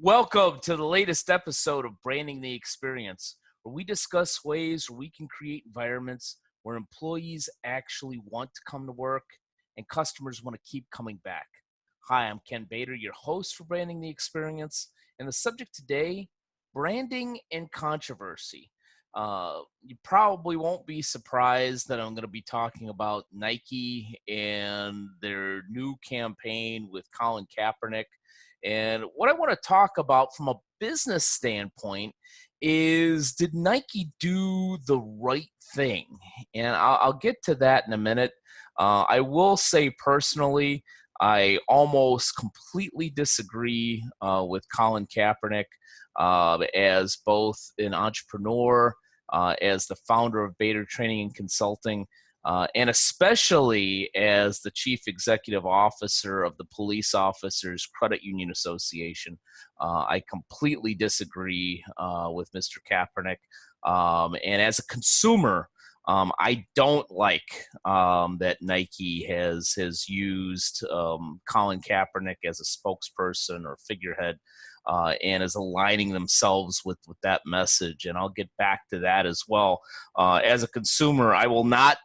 Welcome to the latest episode of Branding the Experience, where we discuss ways where we can create environments where employees actually want to come to work and customers want to keep coming back. Hi, I'm Ken Bator, your host for Branding the Experience, and the subject today, branding and controversy. You probably won't be surprised that I'm going to be talking about Nike and their new campaign with Colin Kaepernick. And what I want to talk about from a business standpoint is, did Nike do the right thing? And I'll get to that in a minute. I will say personally, I almost completely disagree with Colin Kaepernick as both an entrepreneur, as the founder of Bator Training and Consulting, and especially as the chief executive officer of the Police Officers Credit Union Association. I completely disagree with Mr. Kaepernick. And as a consumer, I don't like that Nike has used Colin Kaepernick as a spokesperson or figurehead and is aligning themselves with that message. And I'll get back to that as well. As a consumer, I will not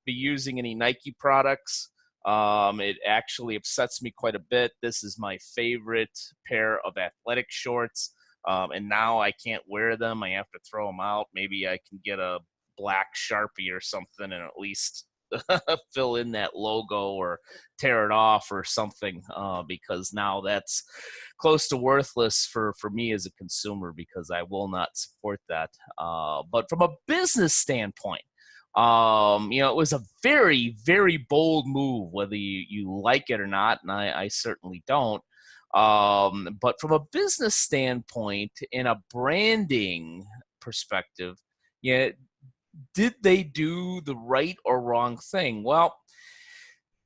be using any Nike products. It actually upsets me quite a bit. This is my favorite pair of athletic shorts, and now I can't wear them. I have to throw them out. Maybe I can get a black Sharpie or something and at least fill in that logo or tear it off or something, because now that's close to worthless for me as a consumer, because I will not support that. But from a business standpoint, it was a very, very bold move, whether you like it or not, and I certainly don't. But from a business standpoint, in a branding perspective, yeah, did they do the right or wrong thing? Well,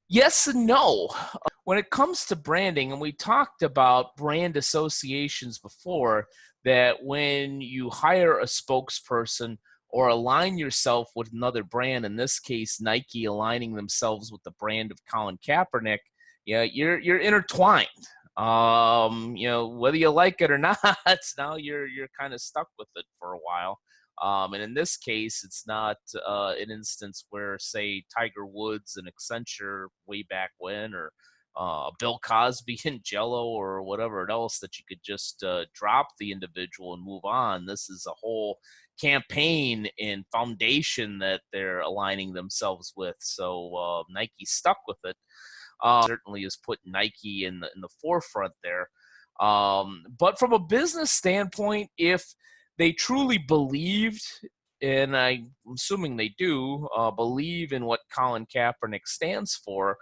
yes and no. When it comes to branding, and we talked about brand associations before, that when you hire a spokesperson or align yourself with another brand, in this case Nike aligning themselves with the brand of Colin Kaepernick, yeah, you're intertwined. Whether you like it or not, now you're kind of stuck with it for a while. And in this case, it's not an instance where, say, Tiger Woods and Accenture way back when, or Bill Cosby and Jello, or whatever else, that you could just drop the individual and move on. This is a whole campaign and foundation that they're aligning themselves with. So Nike stuck with it. Certainly has put Nike in the forefront there. But from a business standpoint, if they truly believed, and I'm assuming they do, believe in what Colin Kaepernick stands for,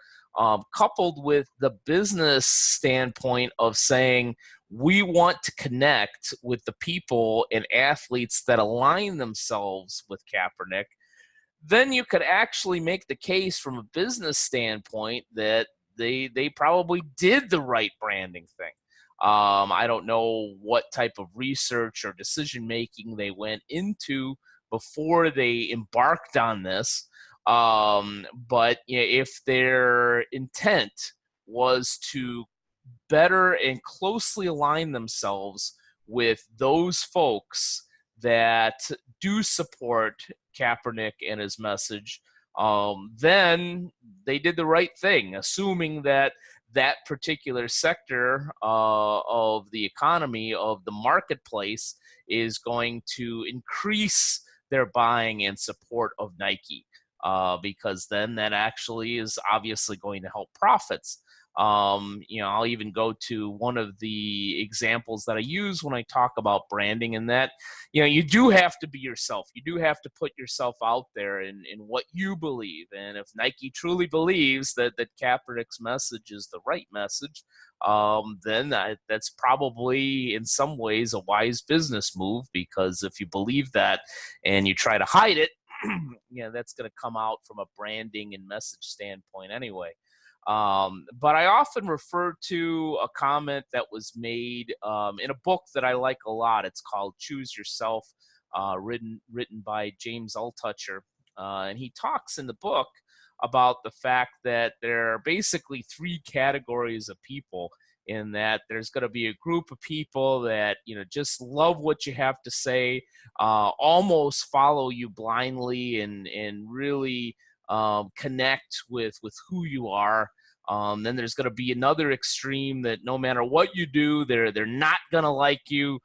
coupled with the business standpoint of saying, we want to connect with the people and athletes that align themselves with Kaepernick, then you could actually make the case from a business standpoint that they probably did the right branding thing. I don't know what type of research or decision making they went into before they embarked on this. But if their intent was to better and closely align themselves with those folks that do support Kaepernick and his message, then they did the right thing, assuming that that particular sector of the economy, of the marketplace, is going to increase their buying and support of Nike, because then that actually is obviously going to help profits. I'll even go to one of the examples that I use when I talk about branding, and that, you do have to be yourself. You do have to put yourself out there in what you believe. And if Nike truly believes that Kaepernick's message is the right message, then that's probably in some ways a wise business move, because if you believe that and you try to hide it, that's going to come out from a branding and message standpoint anyway. But I often refer to a comment that was made in a book that I like a lot. It's called Choose Yourself, written by James Altucher. And he talks in the book about the fact that there are basically three categories of people in that there's going to be a group of people that, just love what you have to say, almost follow you blindly, and really connect with who you are. Then there's going to be another extreme that no matter what you do, they're not going to like you.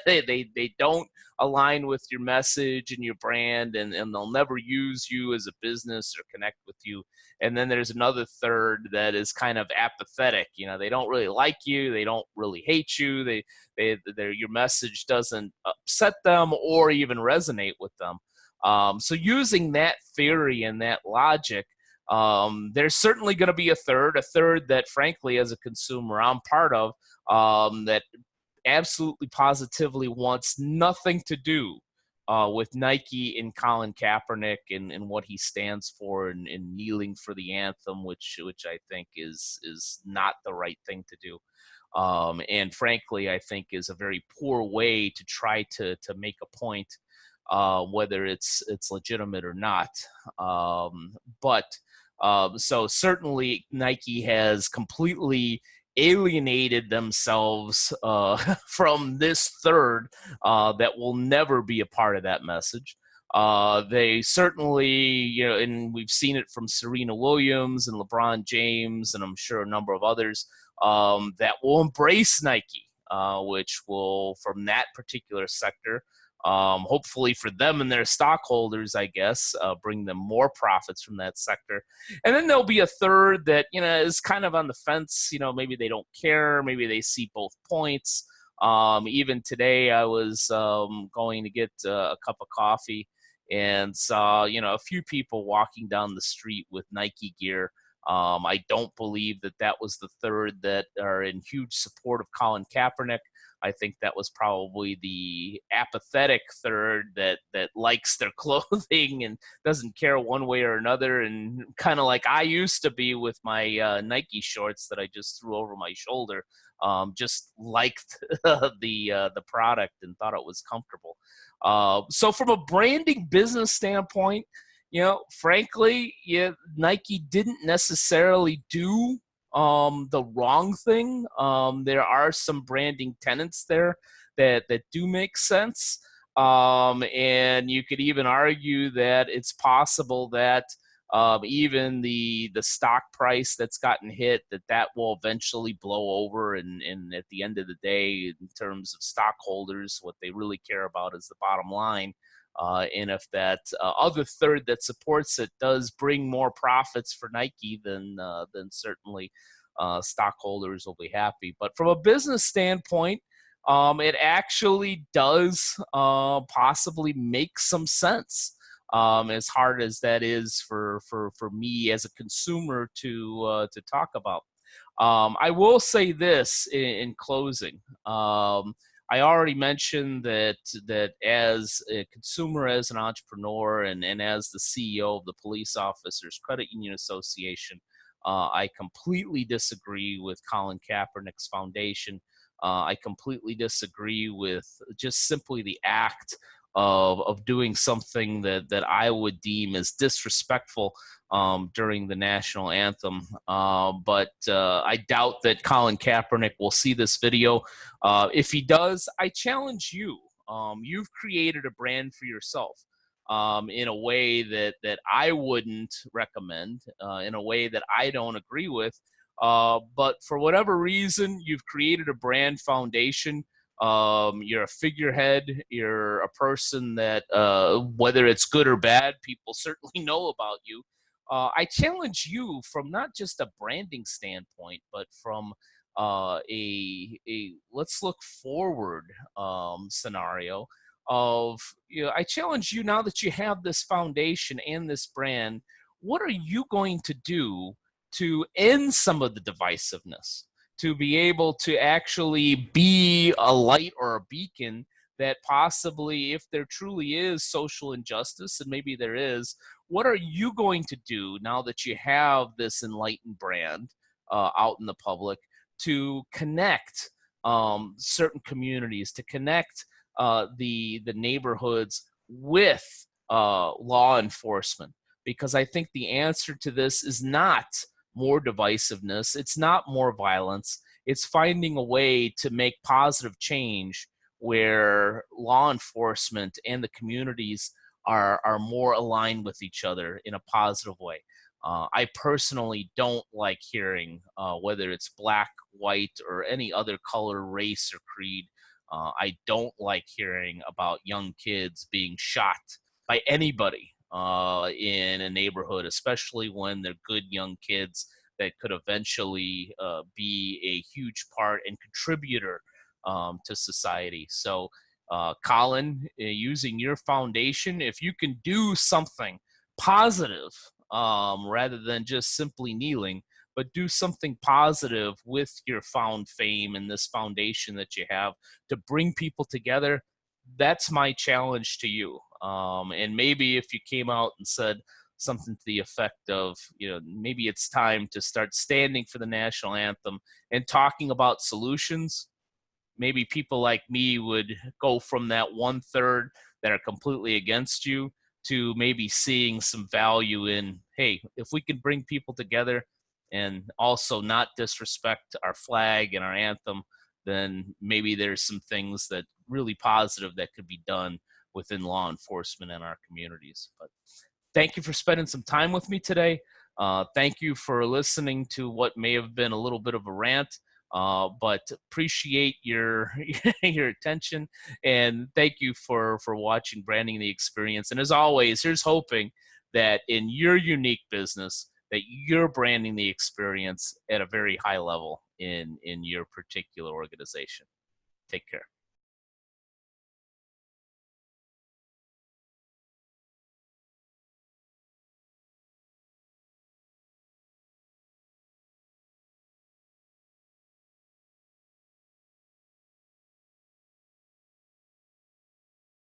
They don't align with your message and your brand, and they'll never use you as a business or connect with you. And then there's another third that is kind of apathetic. They don't really like you. They don't really hate you. Your message doesn't upset them or even resonate with them. So using that theory and that logic, there's certainly going to be a third that, frankly, as a consumer, I'm part of, that absolutely positively wants nothing to do with Nike and Colin Kaepernick and what he stands for, and kneeling for the anthem, which I think is not the right thing to do. And frankly, I think is a very poor way to try to make a point, whether it's legitimate or not. So certainly Nike has completely alienated themselves from this third that will never be a part of that message. They certainly, and we've seen it from Serena Williams and LeBron James, and I'm sure a number of others, that will embrace Nike, which will, from that particular sector, hopefully for them and their stockholders, I guess, bring them more profits from that sector. And then there'll be a third that, is kind of on the fence. Maybe they don't care. Maybe they see both points. Even today, I was going to get a cup of coffee and saw, a few people walking down the street with Nike gear. I don't believe that was the third that are in huge support of Colin Kaepernick. I think that was probably the apathetic third that likes their clothing and doesn't care one way or another, and kind of like I used to be with my Nike shorts that I just threw over my shoulder. Just liked the product and thought it was comfortable. So from a branding business standpoint, frankly, Nike didn't necessarily do the wrong thing. There are some branding tenets there that do make sense. And you could even argue that it's possible that even the stock price that's gotten hit, that will eventually blow over. And at the end of the day, in terms of stockholders, what they really care about is the bottom line. And if that other third that supports it does bring more profits for Nike, then certainly stockholders will be happy. But from a business standpoint, it actually does possibly make some sense. As hard as that is for me as a consumer to talk about. I will say this in closing. I already mentioned that as a consumer, as an entrepreneur, and as the CEO of the Police Officers Credit Union Association, I completely disagree with Colin Kaepernick's foundation. I completely disagree with just simply the act of doing something that I would deem as disrespectful during the national anthem. But I doubt that Colin Kaepernick will see this video. If he does, I challenge you. You've created a brand for yourself in a way that I wouldn't recommend, in a way that I don't agree with. But for whatever reason, you've created a brand foundation. You're a figurehead. You're a person that, whether it's good or bad, people certainly know about you. I challenge you from not just a branding standpoint, but from a let's look forward scenario of, I challenge you, now that you have this foundation and this brand, what are you going to do to end some of the divisiveness, to be able to actually be a light or a beacon that possibly, if there truly is social injustice, and maybe there is, what are you going to do now that you have this enlightened brand out in the public to connect certain communities, to connect the neighborhoods with law enforcement? Because I think the answer to this is not more divisiveness. It's not more violence. It's finding a way to make positive change where law enforcement and the communities are more aligned with each other in a positive way. I personally don't like hearing, whether it's black, white, or any other color, race, or creed. I don't like hearing about young kids being shot by anybody in a neighborhood, especially when they're good young kids that could eventually be a huge part and contributor to society. So, Colin, using your foundation, if you can do something positive rather than just simply kneeling, but do something positive with your found fame and this foundation that you have to bring people together, that's my challenge to you. And maybe if you came out and said something to the effect of, maybe it's time to start standing for the national anthem and talking about solutions, maybe people like me would go from that 1/3 that are completely against you to maybe seeing some value in, hey, if we can bring people together and also not disrespect our flag and our anthem, then maybe there's some things that really positive that could be done within law enforcement in our communities. But thank you for spending some time with me today. Thank you for listening to what may have been a little bit of a rant, but appreciate your your attention, and thank you for watching Branding the Experience. And as always, here's hoping that in your unique business that you're branding the experience at a very high level in your particular organization. Take care.